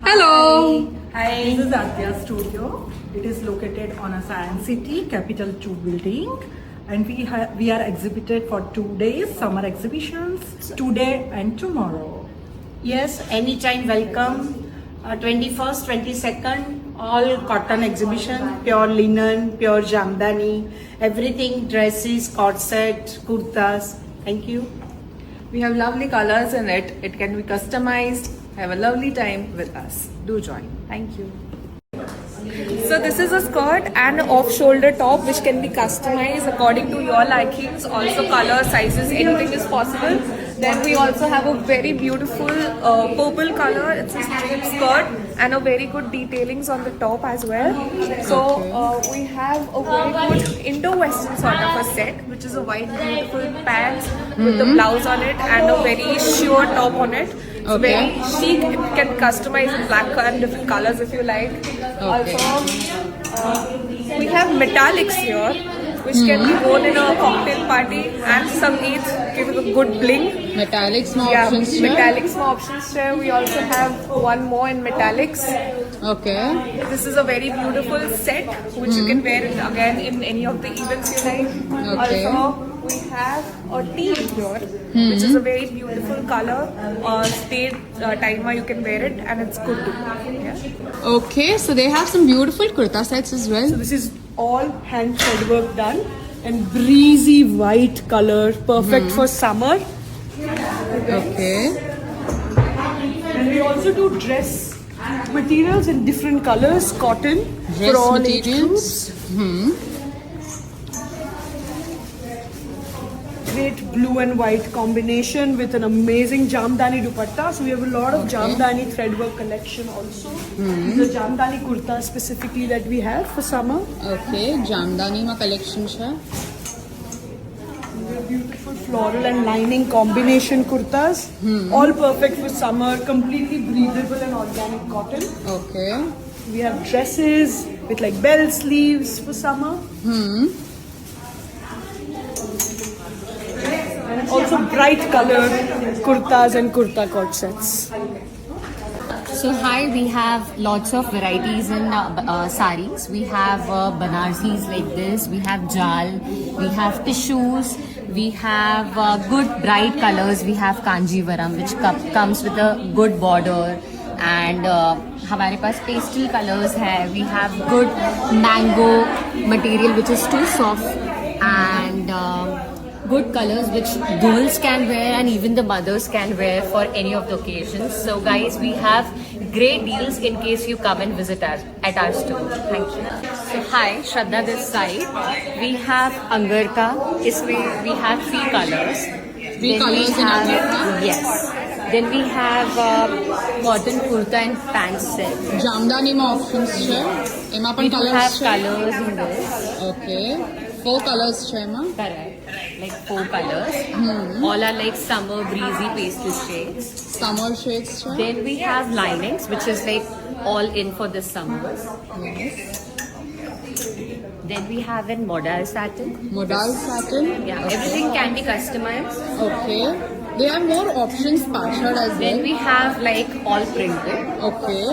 Hello. Hi. This is Adya Studio. It is located on a Science City Capital 2 building, and we are exhibited for 2 days summer exhibitions today and tomorrow. Yes, anytime welcome. 21st, 22nd, all cotton exhibition, pure linen, pure jamdani, everything, dresses, corset, kurtas. Thank you. We have lovely colors in it. It can be customized. Have a lovely time with us. Do join. Thank you. So this is a skirt and off-shoulder top which can be customized according to your likings. Also color, sizes, anything is possible. Then we also have a very beautiful purple color. It's a straight skirt and a very good detailings on the top as well. So we have a very good Indo-Western sort of a set, which is a white beautiful pants with the blouse on it and a very sheer top on it. It's very chic. It can customize in black and different colors if you like. Also, we have metallics here, which can be worn in a cocktail party and Sangeet, give it a good bling. Metallics में options है. Metallics में options है. We also have one more in metallics. Okay. This is a very beautiful set, which you can wear it again in any of the events you like. Okay. Also, we have a teal here, which is a very beautiful color. State timer, you can wear it, and it's good too. Yeah. Okay, so they have some beautiful kurta sets as well. So this is all hand thread work done and breezy white color, perfect for summer. Okay. And we also do dress materials in different colors, cotton Dress for all materials. age groups. Great blue and white combination with an amazing jamdani dupatta. So we have a lot of jamdani threadwork collection also. The jamdani kurta specifically that we have for summer. Okay, jamdani में collection है. We have beautiful floral and lining combination kurtas. All perfect for summer, completely breathable and organic cotton. Okay. We have dresses with like bell sleeves for summer. And also bright colored kurtas and kurta cord sets. So hi, we have lots of varieties in saris. We have Banarsis like this, we have jal, we have tissues, we have good bright colors, we have Kanjivaram which comes with a good border, and हमारे पास pastel colors है. We have good mango material which is too soft, and good colors which girls can wear and even the mothers can wear for any of the occasions. So guys, we have great deals in case you come and visit us at our store. Thank you. So hi, Shraddha this side. We have Angarka. Isme we have 3 colors. Three colors in Angarka? Yes. Then we have cotton kurta and pants set. Jamdani में options है. एमा We पण do colors have है. colors in this. Okay. 4 colors है एमा. Correct. Like 4 colors. All are like summer breezy pastel shades. Summer shades है. Then we have linings, which is like all in for this summer. Yes. Then we have in modal satin. Modal satin. Yeah, everything can be customized. Okay. They have more options partial as Then well. we have like all printed. Okay.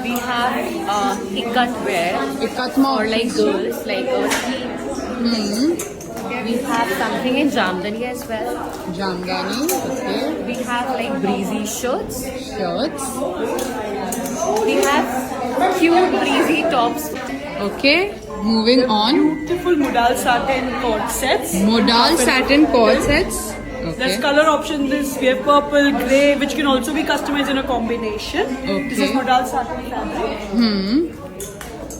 We have ikat wear ikat में or like options है. girls, like we have something in Jamdani as well. Jamdani. Okay. We have like breezy shirts. Shirts. We have cute breezy tops. Okay. Moving on. Beautiful modal satin cord sets. Modal satin cord sets. There's Okay. color options. We have purple, grey, which can also be customized in a combination. This is Okay. modal satin fabric.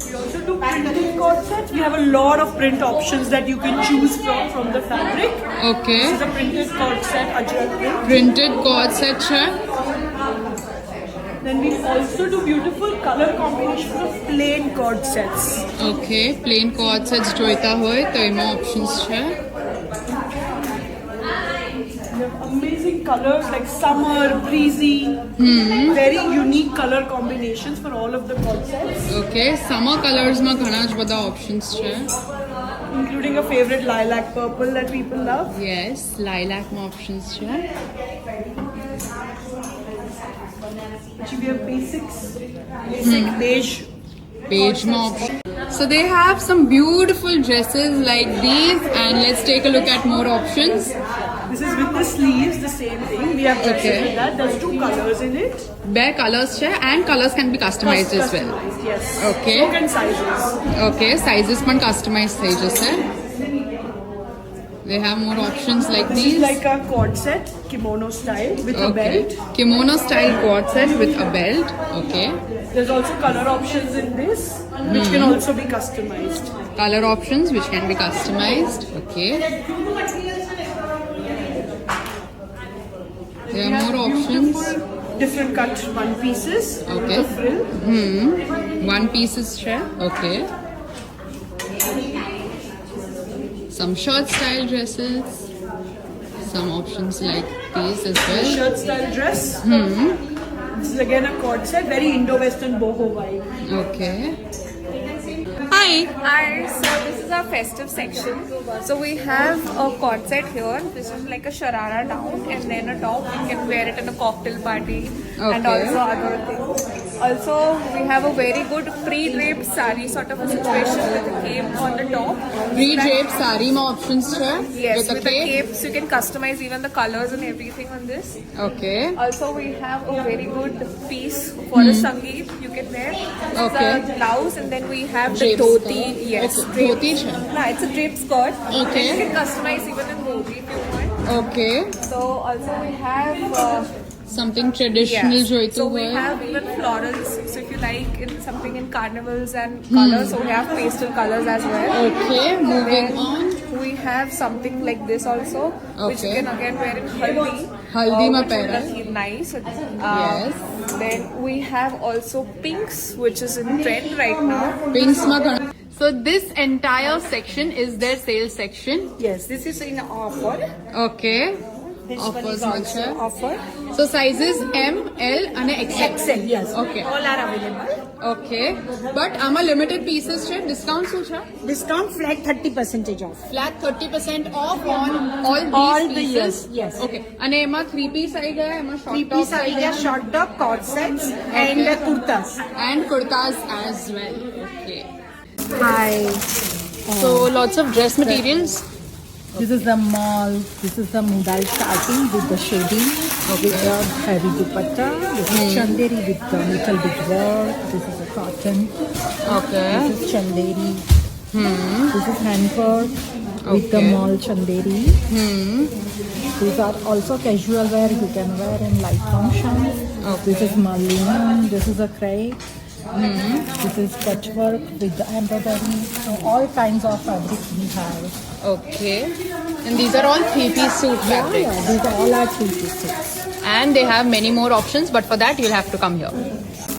We also do printed cord sets. We have a lot of print options that you can choose from the fabric. Okay. This is a printed cord set, ajrak print. Printed cord set है. Then we also do beautiful color combinations of plain cord sets. Okay. Plain cord sets જોઈતા હોય તો એમાં options છે. We have amazing colors like summer, breezy, very unique color combinations for all of the cord sets, Okay. Summer colors માં ઘણા જ બધા options છે. including a favorite lilac purple that people love. Yes. Lilac માં options છે. Actually, we have basic beige. Beige में option. So they have some beautiful dresses like these, and let's take a look at more options. This is with the sleeves, the same thing. We have dresses Okay. with that. There's 2 colors in it. Bare colors છે and colors can be customized as well. Customized, yes. Okay. So can sizes. Okay, sizes પણ customized થઈ જશે. They have more options like This these. is like a quad set, kimono style with a Okay. belt. Kimono style quad set with a belt. Okay. There's also color options in this, which can also be customized. Color options which can be customized. Okay. There are more options. Different cut one pieces Okay. with a frill. One pieces chair. Okay. Some short style dresses. Some options like these as well. Shirt style dress. This is again a quad set, very Indo-Western boho vibe. Okay. Hi. Hi, so this is our festive section. So we have a cord set here. This is like a sharara down and then a top. You can wear it in a cocktail party and Okay. also other things. Also, we have a very good pre-draped sari sort of a situation with a cape on the top. Pre-draped sari में options chair. Yes, with a cape. capes. You can customize even the colors and everything on this. Okay. Also, we have a very good piece for a sangeet you can wear. It's Okay. a blouse and then we have the Draped dhoti. skirt. Yes, Okay. draped. Dhoti है. No, it's a draped skirt. Okay. And you can customize even in dhoti if you want. Okay. So also we have Something traditional જોઈતું So we હોય. have even florals. So if you like in something in carnivals and colors, so we have pastel colors as well. Okay, moving Then on. we have something like this also, which you Okay. can again wear in haldi. Haldi mein which will pehna. look nice. Yes. Then we have also pinks, which is in trend right now. Pinks માં ઘણા. So this entire section is their sales section. Yes, this is in offer. Okay. This one Offers is also માં છે. offer. So sizes M, L અને XL. XL, yes. Okay. All are available. Okay. But આમાં limited pieces છે. Discount શું છે? Discount flat 30% off. Flat 30% off on all these All the pieces. years, yes. Okay. અને એમાં 3 piece આવી ગયા, એમાં short 3 piece tops આવી idea, ગયા. short top, cord sets and kurtas. And kurtas as well. Okay. Hi. So lots of dress materials. This is the mall. This is the Mudal starting with the shading with the heavy dupatta. This is chanderi with the little bit work. This is a cotton. Okay. This is chanderi. This is hand work with the Okay. mall chanderi. These are also casual wear. You can wear in light functions. This is malin. This is a crepe. This is patchwork with the embroidery. So all kinds of fabric we have. Okay. And these are all 3-piece suit fabric. Yeah, these all are 3 pieces. And they have many more options, but for that you'll have to come here.